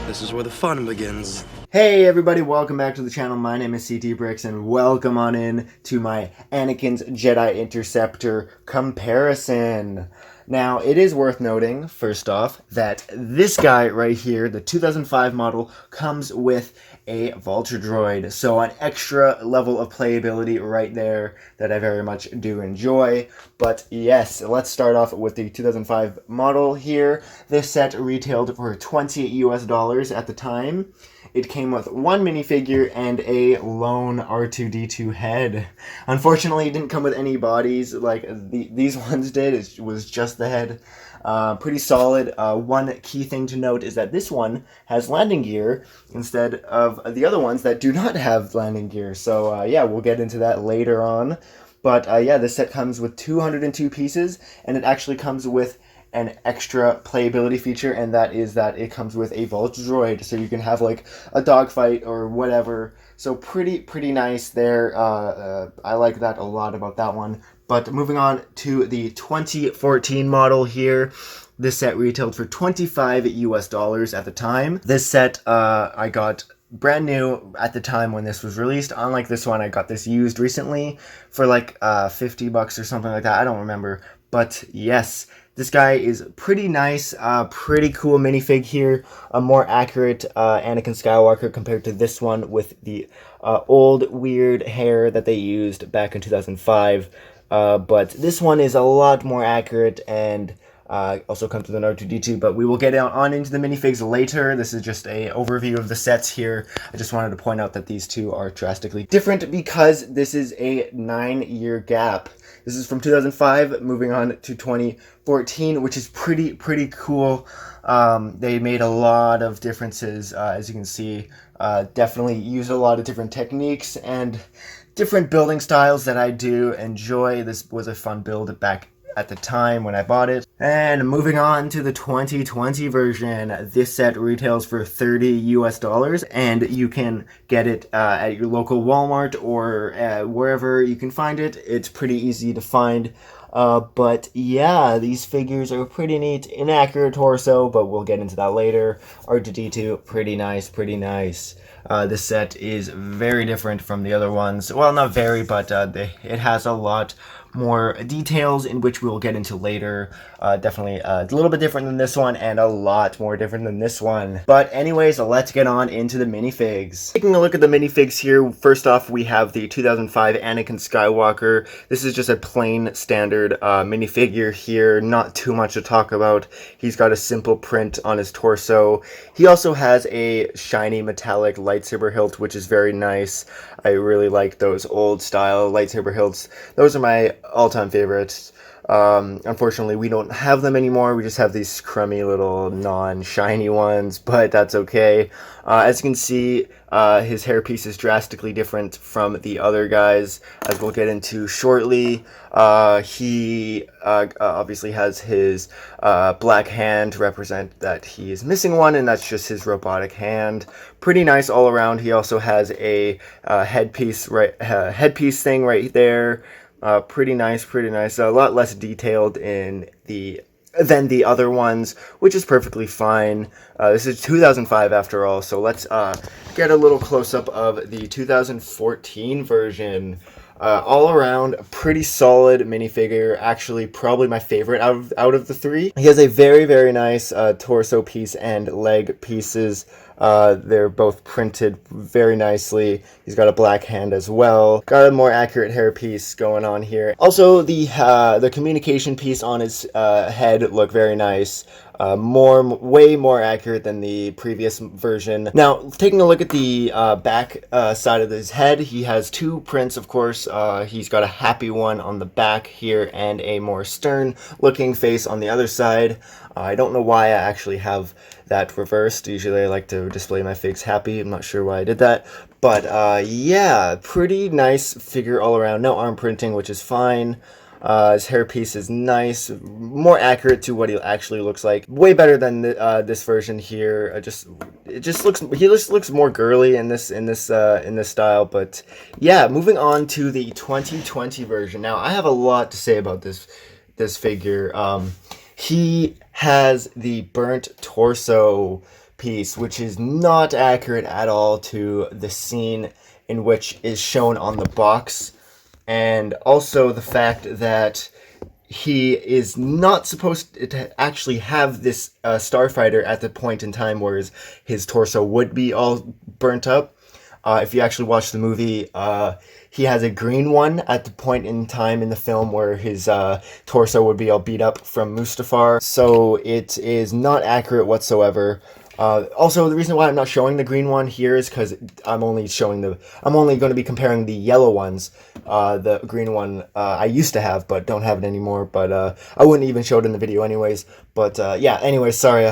This is where the fun begins. Hey everybody, welcome back to the channel. My name is CT Bricks and welcome on in to my Anakin's Jedi Interceptor comparison. Now, it is worth noting, first off, that this guy right here, the 2005 model, comes with a Vulture droid. So an extra level of playability right there that I very much do enjoy. But yes, let's start off with the 2005 model here. This set retailed for $20 US at the time. It came with one minifigure and a lone R2-D2 head. Unfortunately, it didn't come with any bodies like these ones did. It was just the head. Pretty solid. One key thing to note is that this one has landing gear instead of the other ones that do not have landing gear. So yeah, we'll get into that later on. But yeah, this set comes with 202 pieces, and it actually comes with an extra playability feature, and that is that it comes with a Vulture droid, so you can have like a dogfight or whatever. So pretty nice there. I like that a lot about that one. But moving on to the 2014 model here. This set retailed for $25 US at the time. This set I got brand new at the time when this was released. Unlike this one, I got this used recently for like $50 or something like that. I don't remember. But yes, this guy is pretty nice, pretty cool minifig here. A more accurate Anakin Skywalker compared to this one with the old weird hair that they used back in 2005. But this one is a lot more accurate and also comes with an R2-D2, but we will get on into the minifigs later. This is just a overview of the sets here. I just wanted to point out that these two are drastically different because this is a 9-year gap. This is from 2005, moving on to 2014, which is pretty cool. They made a lot of differences, as you can see. Definitely used a lot of different techniques and different building styles that I do enjoy. This was a fun build back at the time when I bought it. And moving on to the 2020 version, this set retails for $30 US, and you can get it at your local Walmart or wherever you can find it. It's pretty easy to find. But yeah, these figures are pretty neat. Inaccurate torso, but we'll get into that later. R2-D2, pretty nice. This set is very different from the other ones. Well, not very, but it has a lot more details in which we'll get into later. Definitely a little bit different than this one and a lot more different than this one. But anyways, let's get on into the minifigs. Taking a look at the minifigs here, first off we have the 2005 Anakin Skywalker. This is just a plain standard minifigure here, not too much to talk about. He's got a simple print on his torso. He also has a shiny metallic lightsaber hilt, which is very nice. I really like those old style lightsaber hilts. Those are my all-time favorites. Unfortunately, we don't have them anymore. We just have these crummy little non-shiny ones, but that's okay. As you can see, his hairpiece is drastically different from the other guys, as we'll get into shortly. He obviously has his black hand to represent that he is missing one, and that's just his robotic hand. Pretty nice all around. He also has a headpiece thing right there. Pretty nice. A lot less detailed than the other ones, which is perfectly fine. This is 2005 after all, so let's get a little close-up of the 2014 version. All around, pretty solid minifigure. Actually, probably my favorite out of the three. He has a very nice torso piece and leg pieces. They're both printed very nicely. He's got a black hand as well. Got a more accurate hair piece going on here. Also, the communication piece on his head look very nice. Way more accurate than the previous version. Now, taking a look at the back side of his head, he has two prints, of course. He's got a happy one on the back here and a more stern looking face on the other side. I don't know why I actually have that reversed. Usually I like to display my figs happy. I'm not sure why I did that. But yeah, pretty nice figure all around. No arm printing, which is fine. His hairpiece is nice, more accurate to what he actually looks like. Way better than this version here. He just looks more girly in this style. But yeah, moving on to the 2020 version. Now I have a lot to say about this figure. He has the burnt torso piece, which is not accurate at all to the scene in which is shown on the box, and also the fact that he is not supposed to actually have this starfighter at the point in time where his torso would be all burnt up. If you actually watch the movie, he has a green one at the point in time in the film where his torso would be all beat up from Mustafar. So it is not accurate whatsoever. Also, the reason why I'm not showing the green one here is because I'm only going to be comparing the yellow ones. The green one I used to have, but don't have it anymore. But I wouldn't even show it in the video anyways. But yeah, anyways, sorry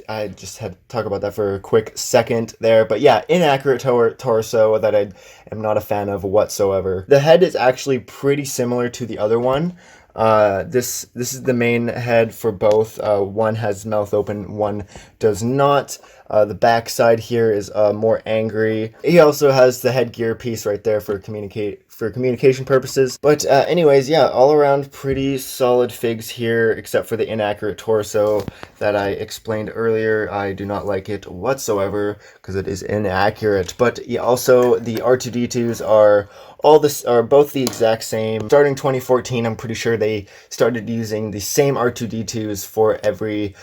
I just had to talk about that for a quick second there. But yeah, inaccurate torso that I am not a fan of whatsoever. The head is actually pretty similar to the other one. This is the main head for both. One has mouth open, one does not. The back side here is more angry. He also has the headgear piece right there for communication purposes. But anyways, yeah, all around pretty solid figs here, except for the inaccurate torso that I explained earlier. I do not like it whatsoever because it is inaccurate. But yeah, also the R2-D2s are both the exact same. Starting 2014, I'm pretty sure they started using the same R2-D2s for every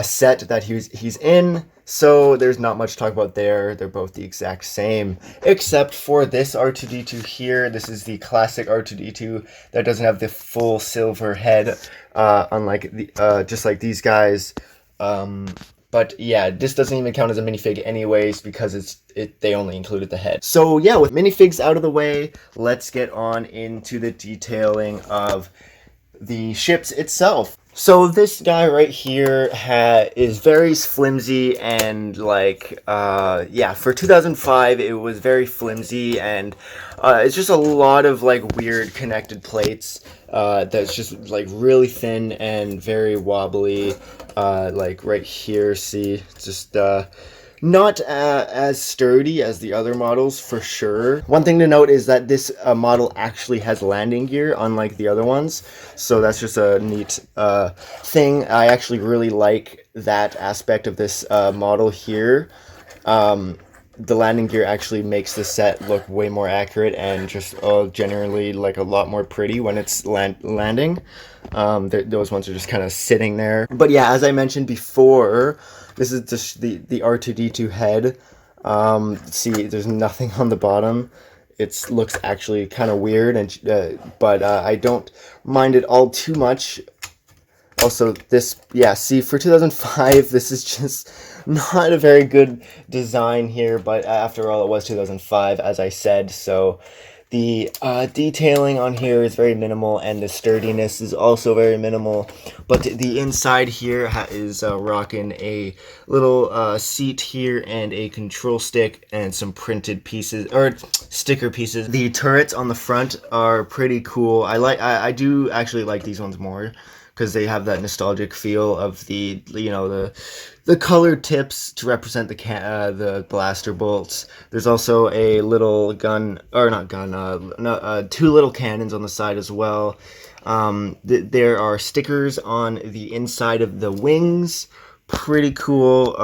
set that he's in. So there's not much to talk about there. They're both the exact same, except for this R2-D2 here. This is the classic R2-D2 that doesn't have the full silver head, unlike just like these guys. But yeah, this doesn't even count as a minifig anyways because they only included the head. So yeah, with minifigs out of the way, let's get on into the detailing of the ships itself. So this guy right here is very flimsy and yeah, for 2005 it was very flimsy, and it's just a lot of like weird connected plates that's just like really thin and very wobbly. Like right here, see, it's just not as sturdy as the other models for sure. One thing to note is that this model actually has landing gear, unlike the other ones. So that's just a neat thing. I actually really like that aspect of this model here. The landing gear actually makes the set look way more accurate and just generally like a lot more pretty when it's landing. Those ones are just kind of sitting there. But yeah, as I mentioned before, this is just the R2-D2 head. See, there's nothing on the bottom. It looks actually kind of weird, but I don't mind it all too much. Also, this, yeah, see, for 2005, this is just not a very good design here, but after all, it was 2005, as I said, so the detailing on here is very minimal, and the sturdiness is also very minimal, but the inside here is rocking a little seat here and a control stick and some printed pieces, or sticker pieces. The turrets on the front are pretty cool. I do actually like these ones more, because they have that nostalgic feel of the colored tips to represent the blaster bolts. There's also a little gun, or not gun, two little cannons on the side as well. There are stickers on the inside of the wings. Pretty cool.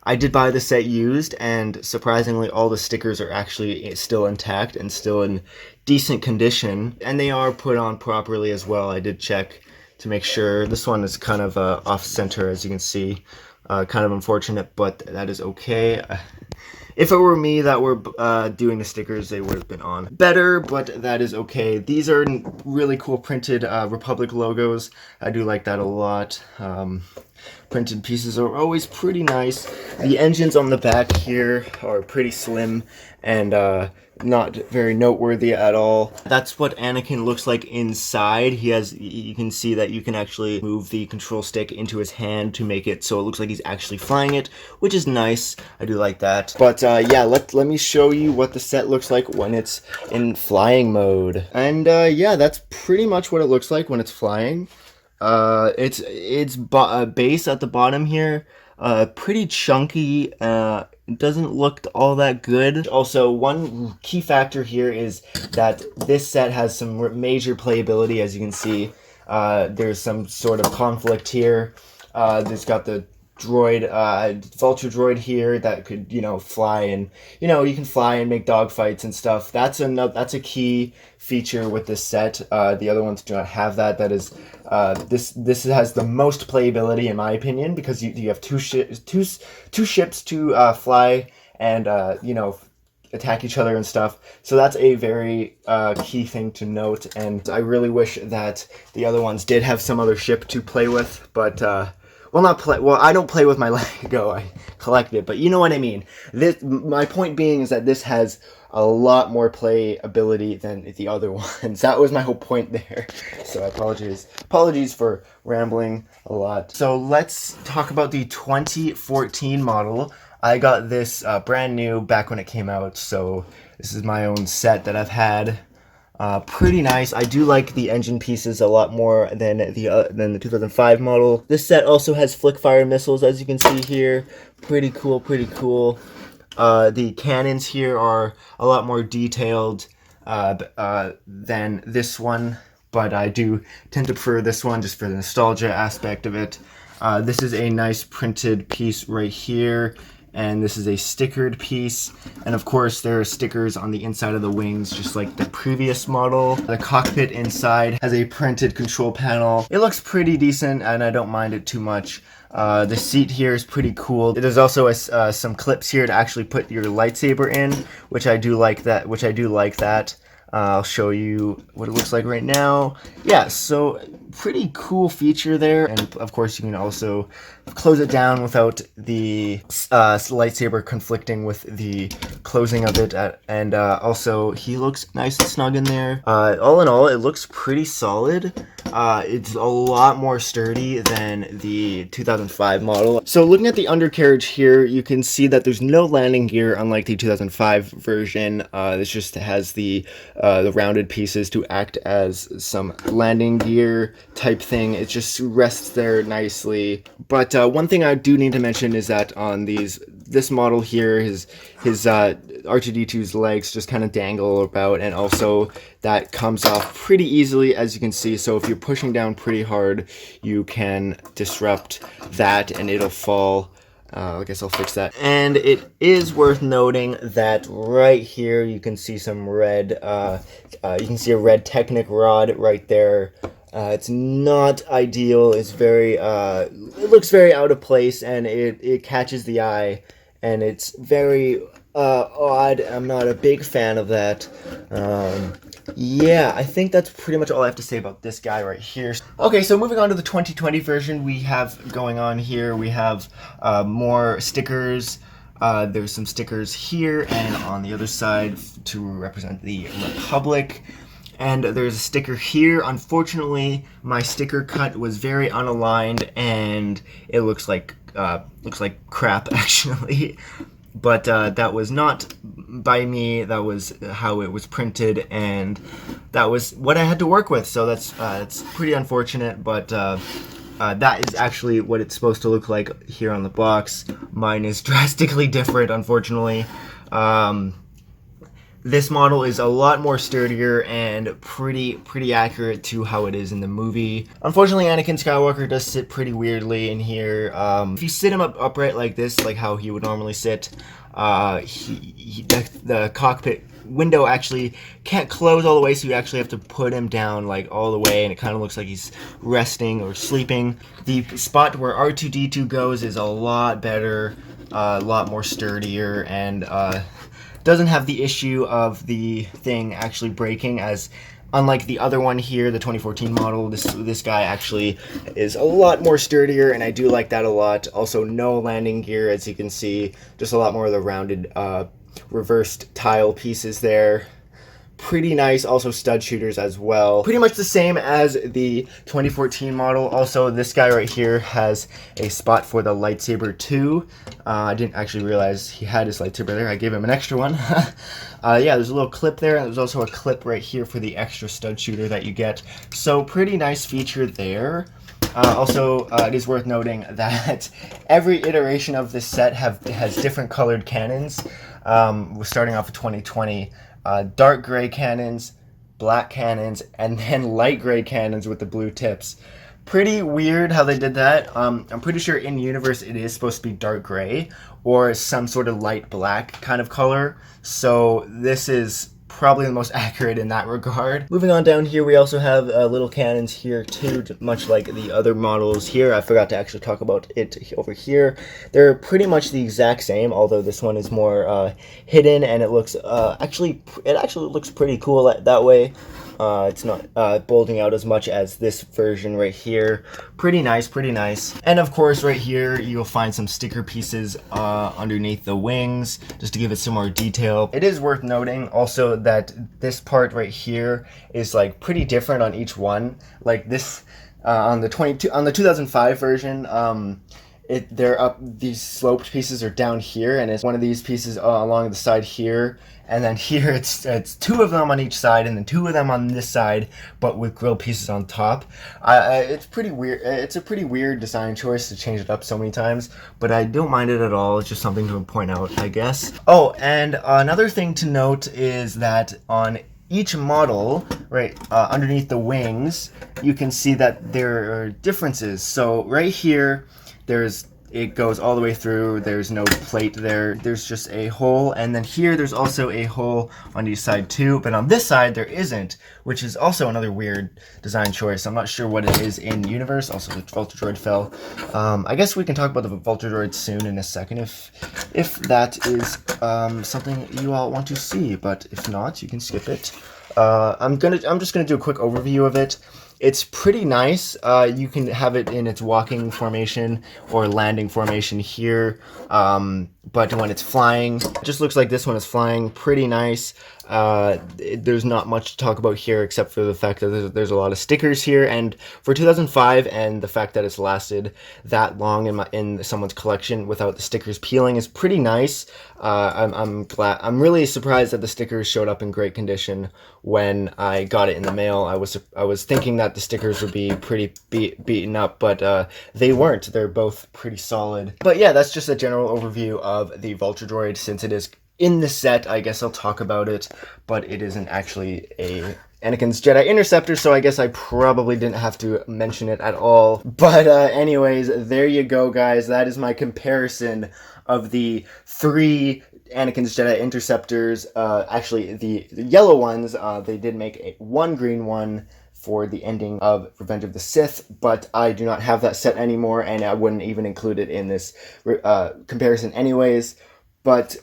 I did buy the set used, and surprisingly all the stickers are actually still intact and still in decent condition, and they are put on properly as well. I did check to make sure. This one is kind of off center, as you can see. Kind of unfortunate, but that is okay. If it were me that were doing the stickers, they would have been on better, but that is okay. These are really cool printed Republic logos. I do like that a lot. Printed pieces are always pretty nice. The engines on the back here are pretty slim and not very noteworthy at all. That's what Anakin looks like inside. You can see that you can actually move the control stick into his hand to make it so it looks like he's actually flying it, which is nice. I do like that. But yeah, let me show you what the set looks like when it's in flying mode. And yeah, that's pretty much what it looks like when it's flying. It's base at the bottom here, pretty chunky. It doesn't look all that good. Also, one key factor here is that this set has some major playability. As you can see, there's some sort of conflict here. There's got the droid, vulture droid here that could, fly, and you can fly and make dogfights and stuff. That's a key feature with this set. The other ones do not have that. That is, this has the most playability in my opinion, because you have two ships to fly and attack each other and stuff. So that's a very key thing to note, and I really wish that the other ones did have some other ship to play with, but I don't play with my Lego, I collect it, but you know what I mean. My point being is that this has a lot more playability than the other ones. That was my whole point there. So apologies for rambling a lot. So let's talk about the 2014 model. I got this brand new back when it came out, so this is my own set that I've had. Pretty nice. I do like the engine pieces a lot more than the 2005 model. This set also has flick fire missiles, as you can see here. Pretty cool. The cannons here are a lot more detailed than this one, but I do tend to prefer this one just for the nostalgia aspect of it. This is a nice printed piece right here, and this is a stickered piece, and of course there are stickers on the inside of the wings just like the previous model. The cockpit inside has a printed control panel. It looks pretty decent and I don't mind it too much. The seat here is pretty cool. There's also some clips here to actually put your lightsaber in, which I do like that. I'll show you what it looks like right now. Yeah, so pretty cool feature there. And of course you can also close it down without the lightsaber conflicting with the closing of it. And also he looks nice and snug in there. All in all, it looks pretty solid. It's a lot more sturdy than the 2005 model. So looking at the undercarriage here, you can see that there's no landing gear unlike the 2005 version. This just has the rounded pieces to act as some landing gear type thing. It just rests there nicely. But one thing I do need to mention is that on this model here, his R2-D2's legs just kind of dangle about, and also that comes off pretty easily, as you can see. So if you're pushing down pretty hard, you can disrupt that and it'll fall. I guess I'll fix that. And it is worth noting that right here you can see some red, you can see a red Technic rod right there. It's not ideal. It's very, it looks very out of place, and it catches the eye, and it's very odd. I'm not a big fan of that. Yeah, I think that's pretty much all I have to say about this guy right here. Okay, so moving on to the 2020 version, we have going on here, we have more stickers. There's some stickers here and on the other side to represent the Republic. And there's a sticker here. Unfortunately, my sticker cut was very unaligned, and it looks like crap actually. But that was not by me. That was how it was printed, and that was what I had to work with. So that's it's pretty unfortunate, but that is actually what it's supposed to look like here on the box. Mine is drastically different, unfortunately. This model is a lot more sturdier and pretty accurate to how it is in the movie. Unfortunately, Anakin Skywalker does sit pretty weirdly in here. If you sit him up upright like this, like how he would normally sit, the cockpit window actually can't close all the way, so you actually have to put him down like all the way, and it kind of looks like he's resting or sleeping. The spot where R2-D2 goes is a lot better, a lot more sturdier, and doesn't have the issue of the thing actually breaking, as unlike the other one here, the 2014 model, this guy actually is a lot more sturdier, and I do like that a lot. Also, no landing gear, as you can see, just a lot more of the rounded reversed tile pieces there. Pretty nice. Also stud shooters as well. Pretty much the same as the 2014 model. Also, this guy right here has a spot for the lightsaber too. I didn't actually realize he had his lightsaber there. I gave him an extra one. Yeah, there's a little clip there, and there's also a clip right here for the extra stud shooter that you get. So pretty nice feature there. Also, it is worth noting that every iteration of this set has different colored cannons. We're starting off with 2020. Dark gray cannons, black cannons, and then light gray cannons with the blue tips. Pretty weird how they did that. I'm pretty sure in universe it is supposed to be dark gray or some sort of light black kind of color. So this is probably the most accurate in that regard. Moving on down here, we also have little cannons here too, much like the other models here. I forgot to actually talk about it over here. They're pretty much the exact same, although this one is more hidden, and it looks actually looks pretty cool that way. It's not bulging out as much as this version right here. Pretty nice, pretty nice. And of course, right here, you'll find some sticker pieces underneath the wings, just to give it some more detail. It is worth noting also that this part right here is like pretty different on each one. Like this, on the 2005 version, they're up, these sloped pieces are down here, and it's one of these pieces along the side here, and then here it's two of them on each side, and then two of them on this side, but with grilled pieces on top. It's pretty weird. It's a pretty weird design choice to change it up so many times, but I don't mind it at all. It's just something to point out, I guess. Oh, and another thing to note is that on each model, right, underneath the wings, you can see that there are differences. So right here, it goes all the way through. There's no plate there. There's just a hole, and then here there's also a hole on each side too, but on this side there isn't, which is also another weird design choice. I'm not sure what it is in universe. Also, the Vulture Droid fell. I guess we can talk about the Vulture Droid soon in a second if that is something you all want to see, but if not, you can skip it. I'm just gonna do a quick overview of it. It's pretty nice. You can have it in its walking formation or landing formation here. But when it's flying, it just looks like this one is flying. Pretty nice. There's not much to talk about here except for the fact that there's a lot of stickers here. And for 2005 and the fact that it's lasted that long in someone's collection without the stickers peeling is pretty nice. I'm really surprised that the stickers showed up in great condition when I got it in the mail. I was thinking that the stickers would be pretty beaten up, but they weren't. They're both pretty solid. But yeah, that's just a general overview of the Vulture Droid. Since it is in the set, I guess I'll talk about it, but it isn't actually a Anakin's Jedi Interceptor, so I guess I probably didn't have to mention it at all. But anyways, there you go, guys. That is my comparison of the three Anakin's Jedi Interceptors. Actually, the yellow ones, they did make one green one for the ending of Revenge of the Sith, but I do not have that set anymore, and I wouldn't even include it in this comparison anyways. But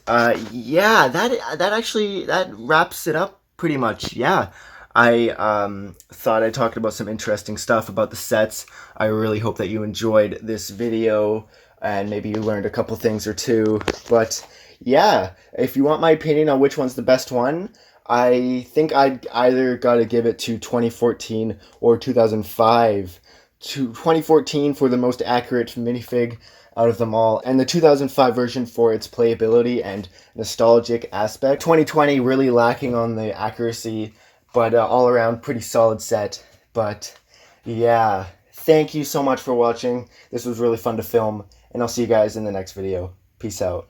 yeah, that wraps it up pretty much. Yeah, I thought I talked about some interesting stuff about the sets. I really hope that you enjoyed this video and maybe you learned a couple things or two. But yeah, if you want my opinion on which one's the best one, I think I'd either gotta give it to 2014 or 2005. 2014 for the most accurate minifig out of them all, and the 2005 version for its playability and nostalgic aspect. 2020 really lacking on the accuracy, but all around pretty solid set. But yeah, thank you so much for watching. This was really fun to film, and I'll see you guys in the next video. Peace out.